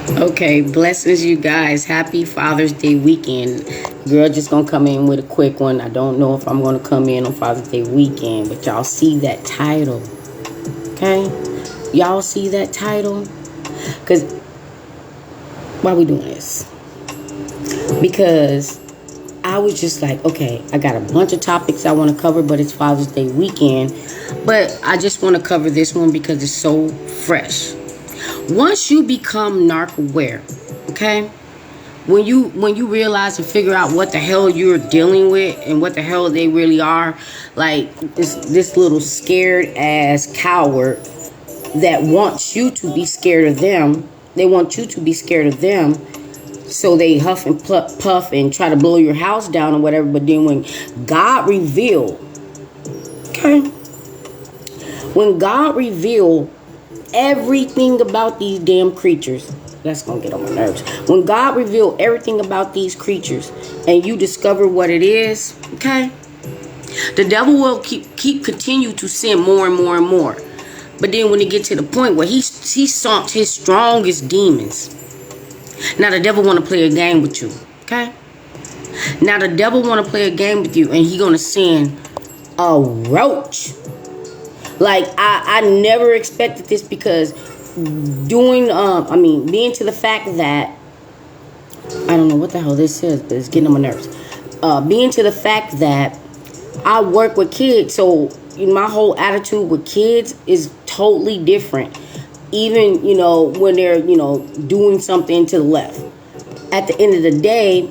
Okay, blessings, you guys. Happy Father's Day weekend. Girl, just gonna come in with a quick one. I don't know if I'm gonna come in on Father's Day weekend, but y'all see that title, okay? Y'all see that title? Because, why we doing this? Because I was just like, okay, I got a bunch of topics I want to cover, but it's Father's Day weekend. But I just want to cover this one because it's so fresh. Once you become narc aware, okay, when you realize and figure out what the hell you're dealing with and what the hell they really are, like this little scared ass coward that wants you to be scared of them. They want you to be scared of them, so they huff and puff and try to blow your house down or whatever. But then when God revealed, okay, when God revealed everything about these damn creatures, that's gonna get on my nerves. When God revealed everything about these creatures and you discover what it is, okay, the devil will keep continue to sin more and more and more. But then when it gets to the point where he sunk his strongest demons, now the devil want to play a game with you, okay? Now the devil want to play a game with you, and he gonna send a roach. Like I never expected this, because being to the fact that I don't know what the hell this is, but it's getting on my nerves. Being to the fact that I work with kids, so my whole attitude with kids is totally different. Even when they're doing something to the left. At the end of the day,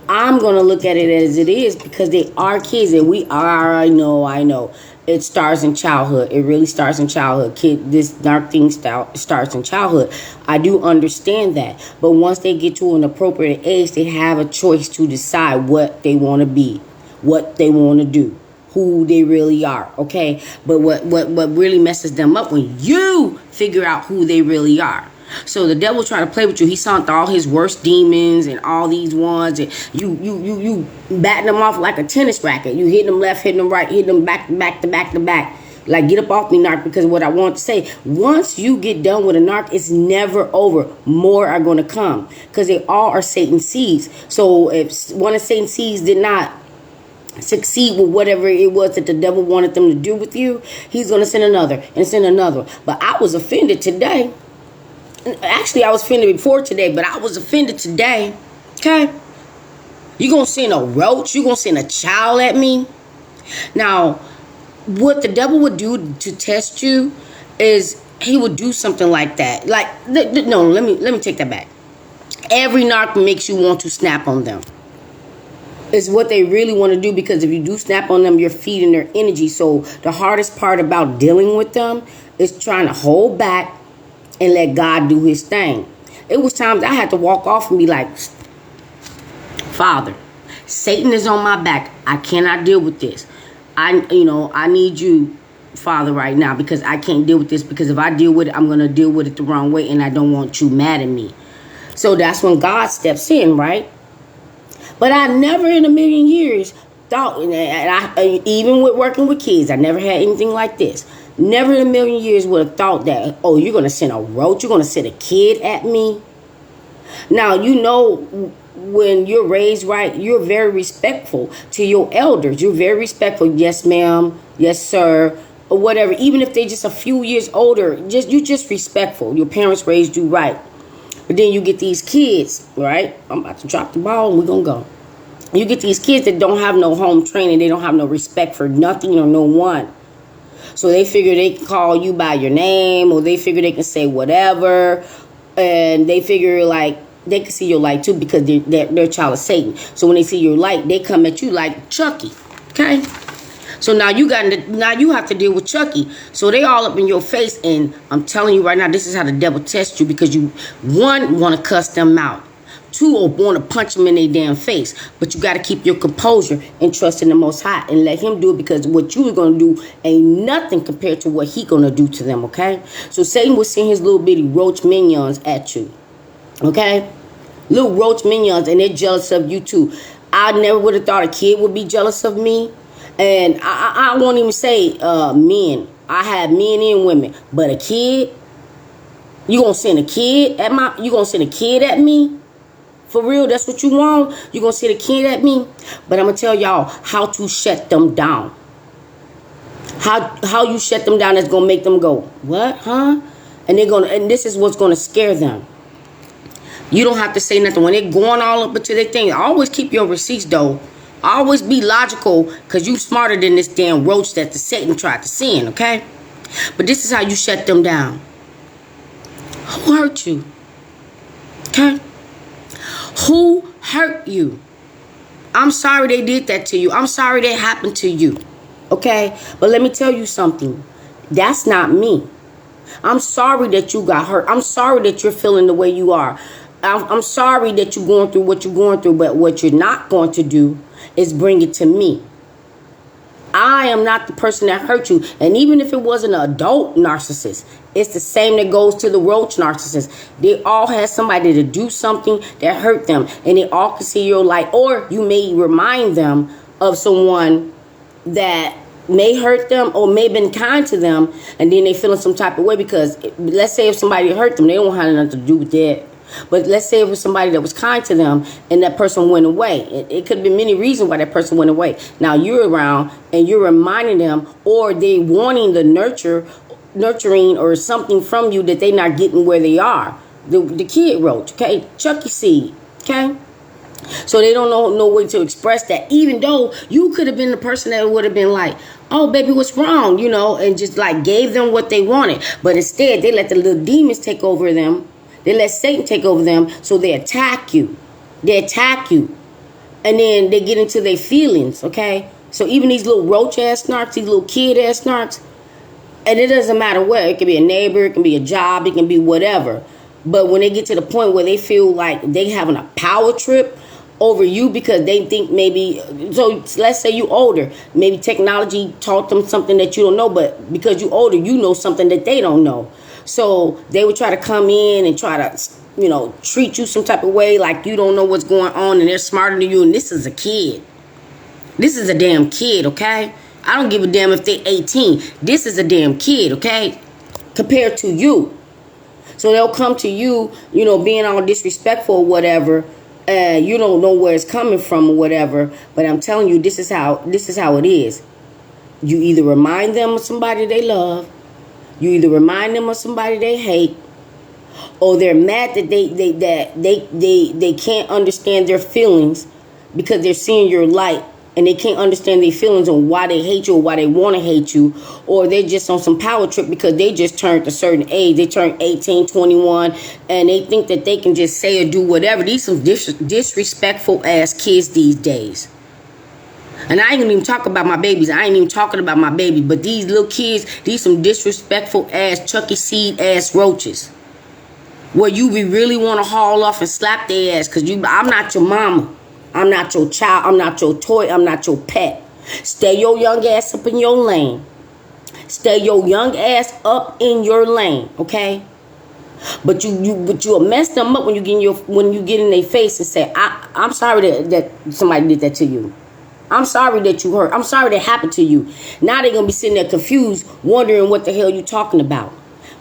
I'm gonna look at it as it is, because they are kids, and we are. I know. It starts in childhood. It really starts in childhood. This dark thing starts in childhood. I do understand that, but once they get to an appropriate age, they have a choice to decide what they want to be, what they want to do, who they really are. Okay, but what really messes them up when you figure out who they really are. So the devil try to play with you. He sent all his worst demons and all these ones, and you batting them off like a tennis racket. You hitting them left, hitting them right, hitting them back to back. Like, get up off me, narc, because what I want to say, once you get done with a narc, it's never over. More are going to come, because they all are Satan's seeds. So if one of Satan's seeds did not succeed with whatever it was that the devil wanted them to do with you, he's going to send another and send another. But I was offended today. Actually, I was offended before today, but I was offended today. Okay? You're going to send a roach? You're going to send a child at me? Now, what the devil would do to test you is he would do something like that. Like, no, let me take that back. Every narc makes you want to snap on them. It's what they really want to do, because if you do snap on them, you're feeding their energy. So the hardest part about dealing with them is trying to hold back and let God do his thing. It was times I had to walk off and be like, Father, Satan is on my back. I cannot deal with this. I need you, Father, right now, because I can't deal with this, because if I deal with it, I'm going to deal with it the wrong way, and I don't want you mad at me. So that's when God steps in, right? But I never in a million years thought, and even with working with kids, I never had anything like this. Never in a million years would have thought that, oh, you're going to send a roach, you're going to send a kid at me. Now, when you're raised right, you're very respectful to your elders. You're very respectful. Yes, ma'am. Yes, sir. Or whatever. Even if they're just a few years older, you're just respectful. Your parents raised you right. But then you get these kids, right? I'm about to drop the ball and we're going to go. You get these kids that don't have no home training. They don't have no respect for nothing or no one. So they figure they can call you by your name, or they figure they can say whatever. And they figure like they can see your light too, because they're a child of Satan. So when they see your light, they come at you like Chucky. Okay? So now you have to deal with Chucky. So they all up in your face, and I'm telling you right now, this is how the devil tests you, because you, one, want to cuss them out. Two, or want to punch them in their damn face. But you got to keep your composure and trust in the Most High and let him do it, because what you are going to do ain't nothing compared to what he going to do to them, okay? So Satan will send his little bitty roach minions at you, okay? Little roach minions, and they're jealous of you too. I never would have thought a kid would be jealous of me. And I won't even say men. I have men and women. But a kid, You gonna send a kid at my? You gonna send a kid at me? For real, that's what you want? You gonna send a kid at me? But I'm gonna tell y'all how to shut them down. How you shut them down is gonna make them go, what, huh? And this is what's gonna scare them. You don't have to say nothing when they're going all up into their thing. Always keep your receipts though. Always be logical, because you smarter than this damn roach that the Satan tried to send, okay? But this is how you shut them down. Who hurt you? Okay? Who hurt you? I'm sorry they did that to you. I'm sorry that happened to you. Okay? But let me tell you something. That's not me. I'm sorry that you got hurt. I'm sorry that you're feeling the way you are. I'm sorry that you're going through what you're going through. But what you're not going to do is bring it to me. I am not the person that hurt you. And even if it was an adult narcissist, it's the same that goes to the roach narcissist. They all had somebody to do something that hurt them. And they all can see your light. Or you may remind them of someone that may hurt them or may have been kind to them. And then they feel in some type of way because, let's say if somebody hurt them, they don't have nothing to do with that. But let's say it was somebody that was kind to them and that person went away. It could have been many reasons why that person went away. Now you're around and you're reminding them, or they wanting the nurturing or something from you that they're not getting where they are. The kid roach, okay? Chucky seed, okay? So they don't know no way to express that, even though you could have been the person that would have been like, oh, baby, what's wrong? You know, and just like gave them what they wanted. But instead, they let the little demons take over them. They let Satan take over them, so they attack you. They attack you. And then they get into their feelings, okay? So even these little roach-ass snarks, these little kid-ass snarks, and it doesn't matter what. It can be a neighbor, it can be a job, it can be whatever. But when they get to the point where they feel like they having a power trip over you because they think maybe, so let's say you older, maybe technology taught them something that you don't know, but because you older, you know something that they don't know. So they would try to come in and try to, you know, treat you some type of way like you don't know what's going on and they're smarter than you. And this is a kid. This is a damn kid, okay? I don't give a damn if they're 18. This is a damn kid, okay? Compared to you. So they'll come to you, you know, being all disrespectful or whatever. You don't know where it's coming from or whatever. But I'm telling you, this is how it is. You either remind them of somebody they love. You either remind them of somebody they hate, or they're mad that they can't understand their feelings because they're seeing your light and they can't understand their feelings on why they hate you or why they want to hate you, or they're just on some power trip because they just turned a certain age. They turned 18, 21, and they think that they can just say or do whatever. These some disrespectful ass kids these days. And I ain't gonna even talk about my babies. I ain't even talking about my baby. But these little kids, these some disrespectful ass, Chucky seed ass roaches. Where you really want to haul off and slap their ass. Because I'm not your mama. I'm not your child. I'm not your toy. I'm not your pet. Stay your young ass up in your lane. Stay your young ass up in your lane. Okay? But you'll mess them up when you get in their face and say, I'm sorry that somebody did that to you. I'm sorry that you hurt. I'm sorry that happened to you. Now they're going to be sitting there confused, wondering what the hell you talking about.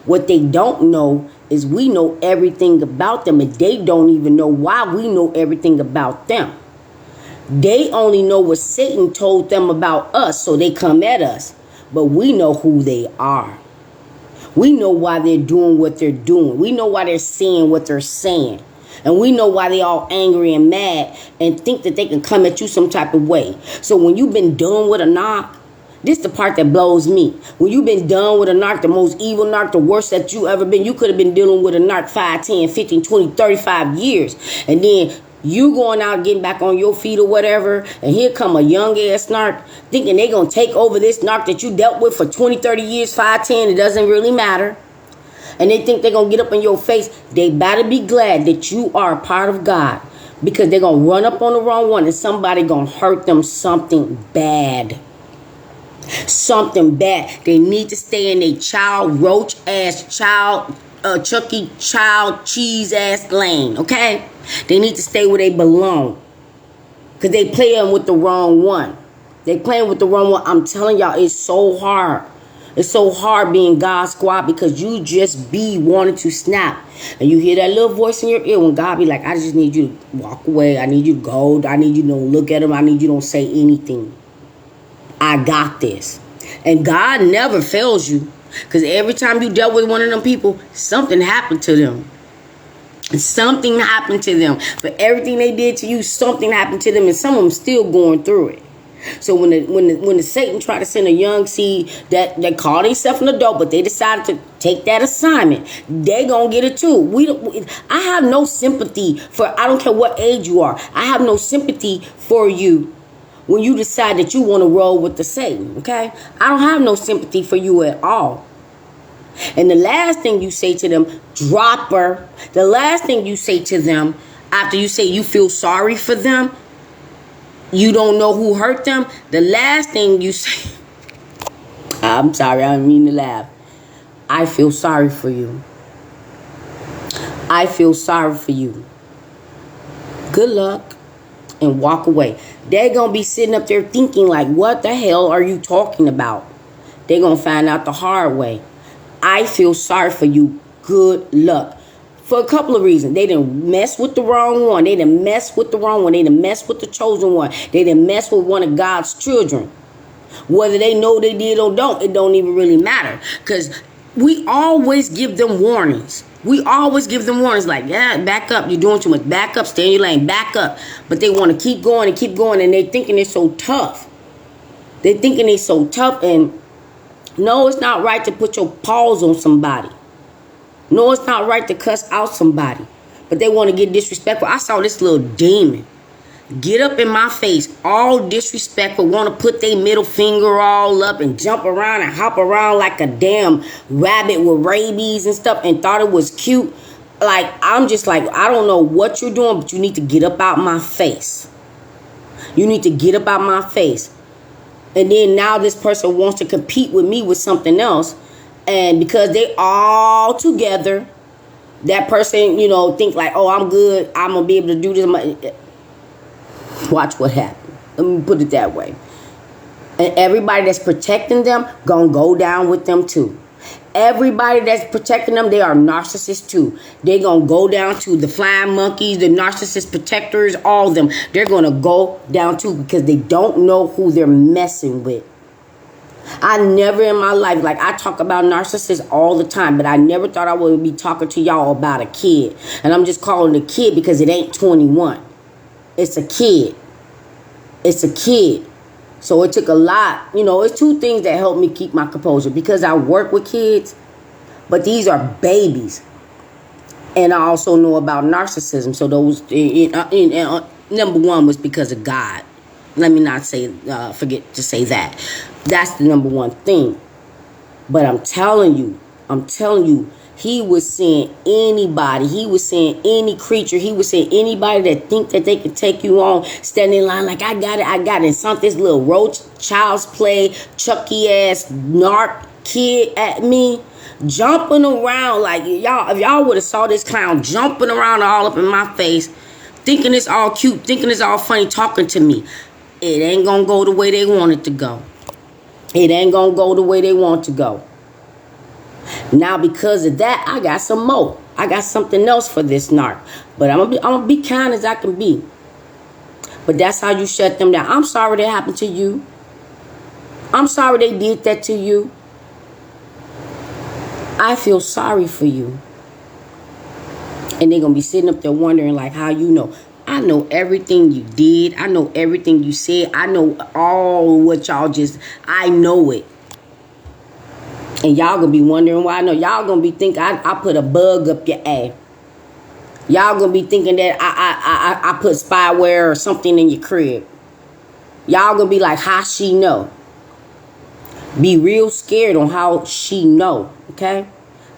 What they don't know is we know everything about them, and they don't even know why we know everything about them. They only know what Satan told them about us, so they come at us. But we know who they are. We know why they're doing what they're doing. We know why they're saying what they're saying. And we know why they all angry and mad and think that they can come at you some type of way. So when you've been done with a narc, this the part that blows me. When you've been done with a narc, the most evil narc, the worst that you ever been, you could have been dealing with a narc 5, 10, 15, 20, 35 years. And then you going out getting back on your feet or whatever, and here come a young ass narc thinking they going to take over this narc that you dealt with for 20, 30 years, 5, 10, it doesn't really matter. And they think they're going to get up in your face. They better be glad that you are a part of God. Because they're going to run up on the wrong one and somebody going to hurt them something bad. Something bad. They need to stay in a child, roach ass, child, Chucky, child, cheese ass lane. Okay? They need to stay where they belong. Because they playing with the wrong one. They playing with the wrong one. I'm telling y'all, it's so hard. It's so hard being God squad because you just be wanting to snap. And you hear that little voice in your ear when God be like, I just need you to walk away. I need you to go. I need you to don't look at him. I need you to don't say anything. I got this. And God never fails you. Because every time you dealt with one of them people, something happened to them. Something happened to them. For everything they did to you, something happened to them. And some of them still going through it. So when the Satan tried to send a young seed that called themselves an adult, but they decided to take that assignment, they gonna get it too. I have no sympathy for, I don't care what age you are, I have no sympathy for you when you decide that you want to roll with the Satan, okay? I don't have no sympathy for you at all. And the last thing you say to them, dropper, the last thing you say to them after you say you feel sorry for them, you don't know who hurt them, the last thing you say, I'm sorry, I didn't mean to laugh. I feel sorry for you. I feel sorry for you. Good luck. And walk away. They're going to be sitting up there thinking like, what the hell are you talking about? They're going to find out the hard way. I feel sorry for you. Good luck. For a couple of reasons. They didn't mess with the wrong one. They didn't mess with the wrong one. They didn't mess with the chosen one. They didn't mess with one of God's children. Whether they know they did or don't, it don't even really matter. Because we always give them warnings. We always give them warnings like, yeah, back up. You're doing too much. Back up. Stay in your lane. Back up. But they want to keep going and keep going. And they thinking they're so tough. They thinking they're so tough. And no, it's not right to put your paws on somebody. No, it's not right to cuss out somebody. But they want to get disrespectful. I saw this little demon get up in my face, all disrespectful, want to put their middle finger all up and jump around and hop around like a damn rabbit with rabies and stuff and thought it was cute. Like, I'm just like, I don't know what you're doing, but you need to get up out my face. You need to get up out my face. And then now this person wants to compete with me with something else. And because they all together, that person, think like, oh, I'm good. I'm going to be able to do this. Watch what happens. Let me put it that way. And everybody that's protecting them, going to go down with them too. Everybody that's protecting them, they are narcissists too. They're going to go down to the flying monkeys, the narcissist protectors, all of them. They're going to go down too because they don't know who they're messing with. I never in my life, like I talk about narcissists all the time, but I never thought I would be talking to y'all about a kid. And I'm just calling it a kid because it ain't 21. It's a kid. It's a kid. So it took a lot. It's two things that helped me keep my composure because I work with kids, but these are babies. And I also know about narcissism. So those, number one was because of God. Let me not forget to say that. That's the number one thing. But I'm telling you, he was seeing anybody. He was seeing any creature. He was seeing anybody that think that they can take you on, stand in line like, I got it. And some this little roach, child's play, Chucky ass, narc kid at me, jumping around like y'all. If y'all would have saw this clown jumping around all up in my face, thinking it's all cute, thinking it's all funny, talking to me, it ain't gonna go the way they want it to go. It ain't gonna go the way they want to go. Now, because of that, I got some more. I got something else for this narc. But I'm gonna be kind as I can be. But that's how you shut them down. I'm sorry that happened to you. I'm sorry they did that to you. I feel sorry for you. And they're gonna be sitting up there wondering like, how you know. I know everything you did. I know everything you said. I know all what y'all I know it. And y'all gonna be wondering why I know. Y'all gonna be thinking I put a bug up your ass. Y'all gonna be thinking that I put spyware or something in your crib. Y'all gonna be like, how she know? Be real scared on how she know, okay?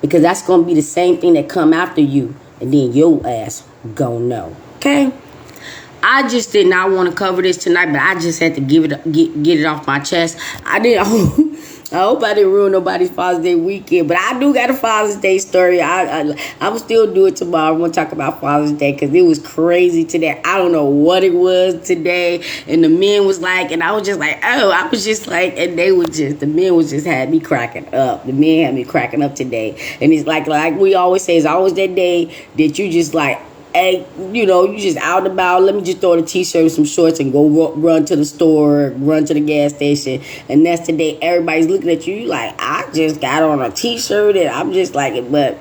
Because that's gonna be the same thing that come after you. And then your ass gonna know, okay? I just did not want to cover this tonight, but I just had to get it off my chest. I hope I didn't ruin nobody's Father's Day weekend, but I do got a Father's Day story. I'm still do it tomorrow. I'm gonna talk about Father's Day because it was crazy today. I don't know what it was today, and the men was like, and I was just like, oh, I was just like, and the men was just had me cracking up. The men had me cracking up today, and it's like we always say, it's always that day that you just like. Hey, you just out and about. Let me just throw on a t-shirt and some shorts and go run to the store, run to the gas station. And that's the day everybody's looking at you. You like, I just got on a t-shirt and I'm just like it. But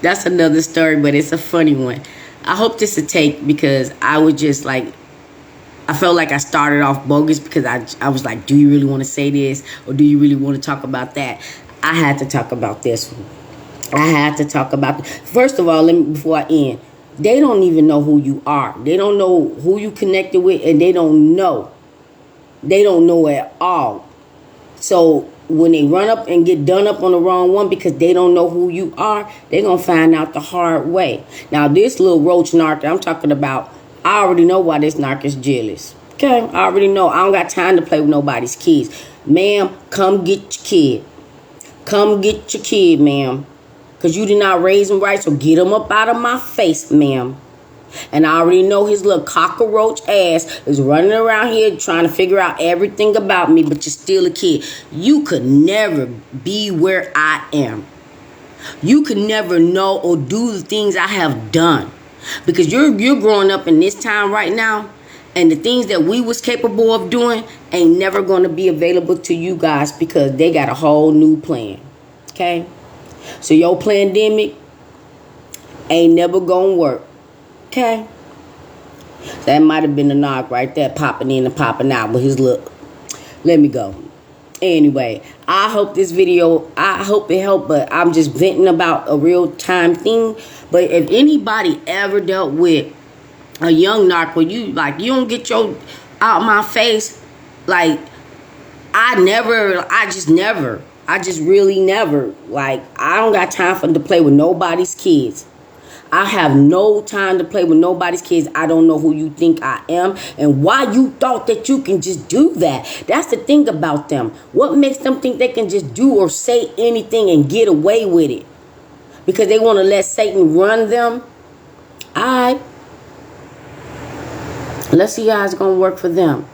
that's another story, but it's a funny one. I hope this will take because I was just like, I felt like I started off bogus because I was like, do you really want to say this? Or do you really want to talk about that? I had to talk about this one. I had to talk about, first of all, before I end. They don't even know who you are. They don't know who you connected with, and they don't know. They don't know at all. So when they run up and get done up on the wrong one because they don't know who you are, they're going to find out the hard way. Now, this little roach narc I'm talking about, I already know why this narc is jealous. Okay? I already know. I don't got time to play with nobody's kids. Ma'am, come get your kid. Come get your kid, ma'am. Because you did not raise him right, so get him up out of my face, ma'am. And I already know his little cockroach ass is running around here trying to figure out everything about me, but you're still a kid. You could never be where I am. You could never know or do the things I have done. Because you're growing up in this time right now, and the things that we was capable of doing ain't never going to be available to you guys because they got a whole new plan. Okay? So your pandemic ain't never gonna work. Okay? So that might have been the knock right there, popping in and popping out with his look. Let me go. Anyway, I hope this video, I hope it helped, but I'm just venting about a real time thing. But if anybody ever dealt with a young narc where you don't get your out my face, like I just really never. Like, I don't got time to play with nobody's kids. I have no time to play with nobody's kids. I don't know who you think I am and why you thought that you can just do that. That's the thing about them. What makes them think they can just do or say anything and get away with it? Because they want to let Satan run them? All right. Let's see how it's going to work for them.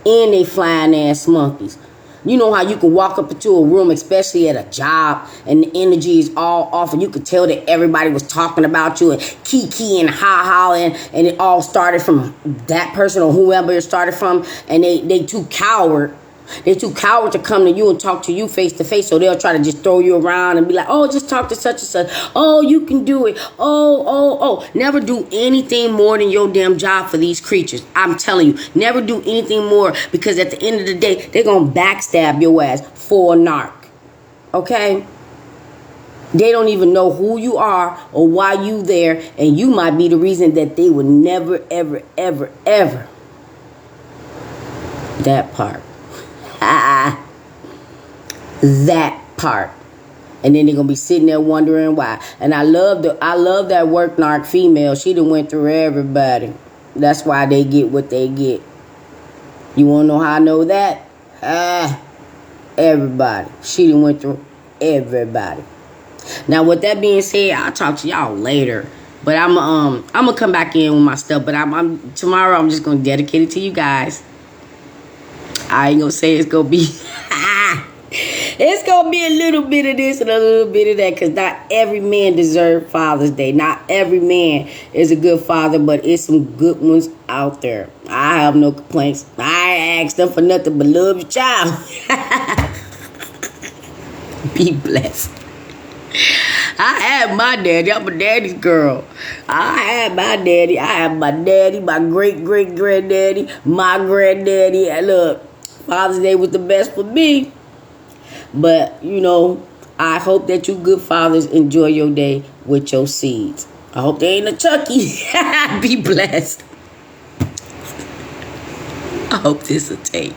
And they flying ass monkeys. You know how you can walk up into a room, especially at a job, and the energy is all off, and you could tell that everybody was talking about you and kiki and ha-ha, and it all started from that person or whoever it started from, and they too coward. They're too coward to come to you and talk to you face to face, so they'll try to just throw you around and be like, oh, just talk to such and such. Oh, you can do it. Oh. Never do anything more than your damn job for these creatures. I'm telling you, never do anything more, because at the end of the day, they're going to backstab your ass for a narc. Okay? They don't even know who you are or why you there, and you might be the reason that they would never, ever, ever, ever. That part. That part. And then they're gonna be sitting there wondering why. And I love that work narc female. She done went through everybody. That's why they get what they get. You wanna know how I know that? Everybody. She done went through everybody. Now with that being said, I'll talk to y'all later. But I'm gonna come back in with my stuff. But tomorrow I'm just gonna dedicate it to you guys. I ain't gonna say it's gonna be it's gonna be a little bit of this and a little bit of that, because not every man deserves Father's Day. Not every man is a good father, but it's some good ones out there. I have no complaints. I ain't asked them for nothing but love your child. Be blessed. I had my daddy. I'm a daddy's girl. I had my daddy. I had my daddy, my great-great-granddaddy, my granddaddy. And look, Father's Day was the best for me. But, I hope that you good fathers enjoy your day with your seeds. I hope they ain't a Chucky. Be blessed. I hope this will take.